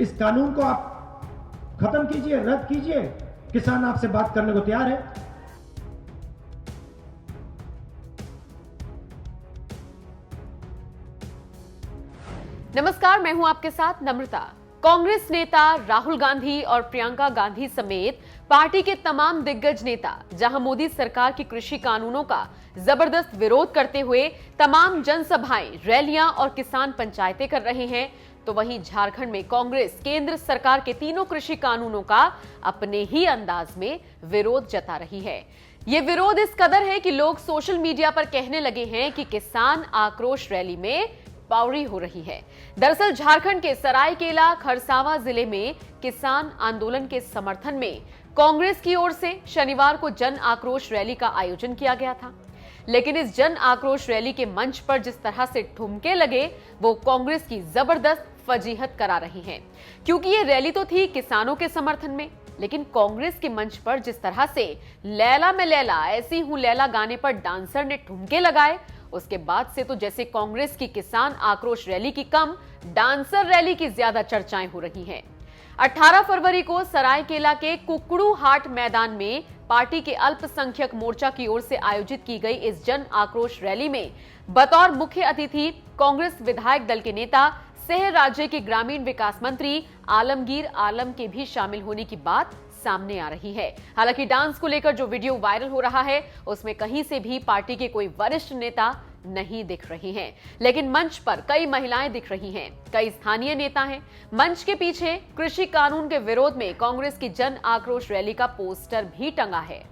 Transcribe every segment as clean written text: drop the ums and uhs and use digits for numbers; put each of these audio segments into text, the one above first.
इस कानून को आप खत्म कीजिए, रद्द कीजिए। किसान आपसे बात करने को तैयार है। नमस्कार, मैं हूं आपके साथ नम्रता। कांग्रेस नेता राहुल गांधी और प्रियंका गांधी समेत पार्टी के तमाम दिग्गज नेता जहां मोदी सरकार की कृषि कानूनों का जबरदस्त विरोध करते हुए तमाम जनसभाएं, रैलियां और किसान पंचायतें कर रहे हैं, तो वहीं झारखंड में कांग्रेस केंद्र सरकार के तीनों कृषि कानूनों का अपने ही अंदाज में विरोध जता रही है। ये विरोध इस कदर है कि लोग सोशल मीडिया पर कहने लगे हैं कि किसान आक्रोश रैली में पावरी हो रही है। दरअसल झारखंड के सरायकेला खरसावां जिले में किसान आंदोलन के समर्थन में कांग्रेस की ओर से शनिवार को जन आक्रोश रैली का आयोजन किया गया था। लेकिन इस जन आक्रोश रैली के मंच पर जिस तरह से ठुमके लगे, वो कांग्रेस की जबरदस्त फजीहत करा रही हैं। क्योंकि ये रैली तो थी किसानों के समर्थन में, लेकिन कांग्रेस के मंच पर जिस तरह से लैला में लैला ऐसी हूं लैला गाने पर डांसर ने ठुमके लगाए, उसके बाद से तो जैसे कांग्रेस की किसान आक्रोश रैली की कम, डांसर रैली की ज्यादा चर्चाएं हो रही हैं। 18 फरवरी को सरायकेला के कुकड़ू हाट मैदान में पार्टी के अल्पसंख्यक मोर्चा की ओर से आयोजित की गई इस जन आक्रोश रैली में बतौर मुख्य अतिथि कांग्रेस विधायक दल के नेता सह राज्य के ग्रामीण विकास मंत्री आलमगीर आलम के भी शामिल होने की बात सामने आ रही है। हालांकि डांस को लेकर जो वीडियो वायरल हो रहा है, उसमें कहीं से भी पार्टी के कोई वरिष्ठ नेता नहीं दिख रहे हैं, लेकिन मंच पर कई महिलाएं दिख रही हैं, कई स्थानीय नेता हैं। मंच के पीछे कृषि कानून के विरोध में कांग्रेस की जन आक्रोश रैली का पोस्टर भी टंगा है।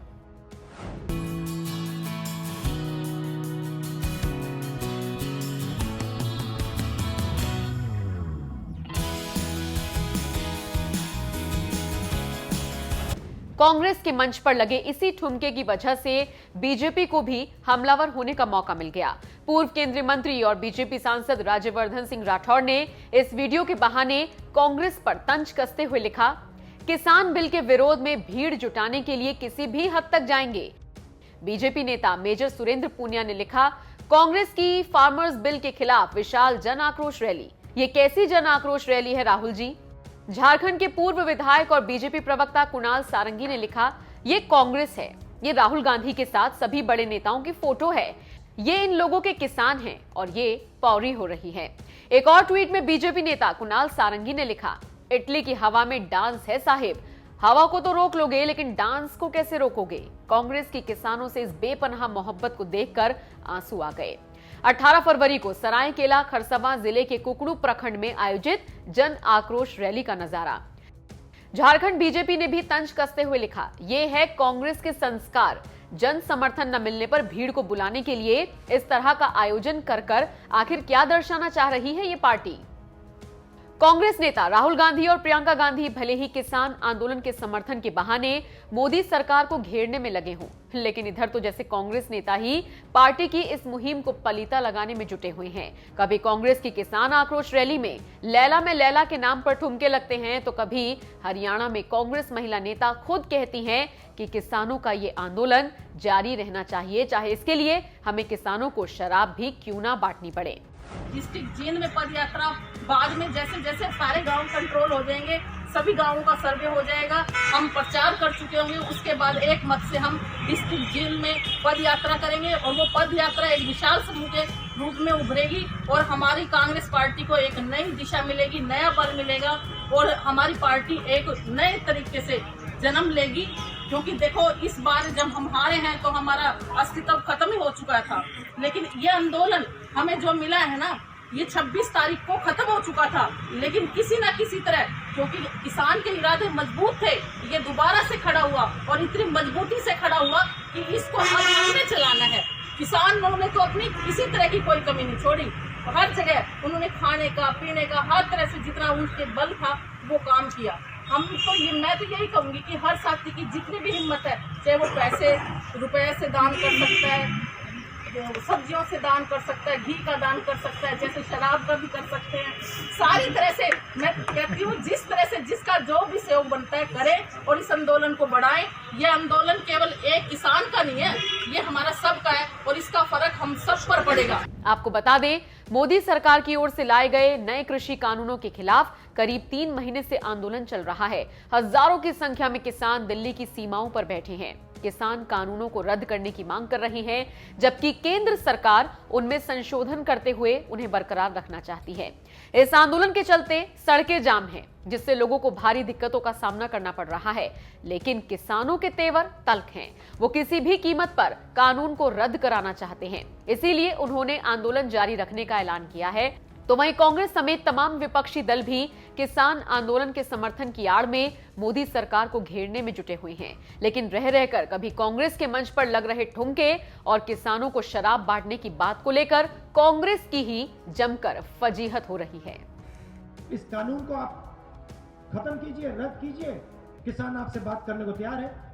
कांग्रेस के मंच पर लगे इसी ठुमके की वजह से बीजेपी को भी हमलावर होने का मौका मिल गया। पूर्व केंद्रीय मंत्री और बीजेपी सांसद राज्यवर्धन सिंह राठौड़ ने इस वीडियो के बहाने कांग्रेस पर तंज कसते हुए लिखा, किसान बिल के विरोध में भीड़ जुटाने के लिए किसी भी हद तक जाएंगे। बीजेपी नेता मेजर सुरेंद्र पूनिया ने लिखा, कांग्रेस की फार्मर्स बिल के खिलाफ विशाल जन आक्रोश रैली। ये कैसी जन आक्रोश रैली है राहुल जी? झारखंड के पूर्व विधायक और बीजेपी प्रवक्ता कुणाल सारंगी ने लिखा, ये कांग्रेस है, ये राहुल गांधी के साथ सभी बड़े नेताओं की फोटो है, ये इन लोगों के किसान हैं और ये पौरी हो रही है। एक और ट्वीट में बीजेपी नेता कुणाल सारंगी ने लिखा, इटली की हवा में डांस है साहिब, हवा को तो रोक लोगे लेकिन डांस को कैसे रोकोगे? कांग्रेस की किसानों से इस बेपनाह मोहब्बत को देखकर आंसू आ गए। 18 फरवरी को सरायकेला खरसावां जिले के कुकड़ू प्रखंड में आयोजित जन आक्रोश रैली का नजारा। झारखंड बीजेपी ने भी तंज कसते हुए लिखा, ये है कांग्रेस के संस्कार, जन समर्थन न मिलने पर भीड़ को बुलाने के लिए इस तरह का आयोजन कर आखिर क्या दर्शाना चाह रही है ये पार्टी? कांग्रेस नेता राहुल गांधी और प्रियंका गांधी भले ही किसान आंदोलन के समर्थन के बहाने मोदी सरकार को घेरने में लगे हों, लेकिन इधर तो जैसे कांग्रेस नेता ही पार्टी की इस मुहिम को पलीता लगाने में जुटे हुए हैं। कभी कांग्रेस की किसान आक्रोश रैली में लैला के नाम पर ठुमके लगते हैं, तो कभी हरियाणा में कांग्रेस महिला नेता खुद कहती हैं कि किसानों का ये आंदोलन जारी रहना चाहिए, चाहे इसके लिए हमें किसानों को शराब भी क्यों ना बांटनी पड़े। डिस्ट्रिक्ट जींद में पद यात्रा, बाद में जैसे जैसे सारे गांव कंट्रोल हो जाएंगे, सभी गांवों का सर्वे हो जाएगा, हम प्रचार कर चुके होंगे, उसके बाद एक मत से हम डिस्ट्रिक्ट जींद में पद यात्रा करेंगे और वो पद यात्रा एक विशाल समूह के रूप में उभरेगी और हमारी कांग्रेस पार्टी को एक नई दिशा मिलेगी, नया बल मिलेगा और हमारी पार्टी एक नए तरीके से जन्म लेगी। क्योंकि देखो, इस बार जब हम हारे हैं तो हमारा अस्तित्व खत्म ही हो चुका था, लेकिन ये आंदोलन हमें जो मिला है ना, ये 26 तारीख को खत्म हो चुका था, लेकिन किसी न किसी तरह, क्योंकि किसान के इरादे मजबूत थे, ये दोबारा से खड़ा हुआ और इतनी मजबूती से खड़ा हुआ कि इसको आगे चलाना है। किसानों ने तो अपनी किसी तरह की कोई कमी नहीं छोड़ी, हर जगह उन्होंने खाने का, पीने का, हर तरह से जितना उनके बल था वो काम किया। हम तो मैं तो यही कहूंगी कि हर साथी की जितनी भी हिम्मत है, चाहे वो पैसे रुपए से दान कर सकता है, सब्जियों से दान कर सकता है, घी का दान कर सकता है, जैसे शराब का भी कर सकते हैं, सारी तरह से मैं कहती हूँ जिस तरह से जिसका जो भी सहयोग बनता है करें और इस आंदोलन को बढ़ाएं। ये आंदोलन केवल एक किसान का नहीं है, ये हमारा सबका है और इसका फर्क हम सब पर पड़ेगा। आपको बता दें, मोदी सरकार की ओर से लाए गए नए कृषि कानूनों के खिलाफ करीब 3 महीने से आंदोलन चल रहा है। हजारों की संख्या में किसान दिल्ली की सीमाओं पर बैठे हैं। किसान कानूनों को रद्द करने की मांग कर रहे हैं, जबकि केंद्र सरकार उनमें संशोधन करते हुए उन्हें बरकरार रखना चाहती है। इस आंदोलन के चलते सड़कें जाम हैं, जिससे लोगों को भारी दिक्कतों का सामना करना पड़ रहा है। लेकिन किसानों के तेवर तल्ख हैं। वो किसी भी कीमत पर कानून को रद्द कराना चाहते हैं, इसीलिए उन्होंने आंदोलन जारी रखने का ऐलान किया है। तो वहीं कांग्रेस समेत तमाम विपक्षी दल भी किसान आंदोलन के समर्थन की आड़ में मोदी सरकार को घेरने में जुटे हुए हैं। लेकिन रह रहकर कभी कांग्रेस के मंच पर लग रहे ठुमके और किसानों को शराब बांटने की बात को लेकर कांग्रेस की ही जमकर फजीहत हो रही है। इस कानून को आप खत्म कीजिए, रद्द कीजिए। किसान आपसे बात करने को तैयार है।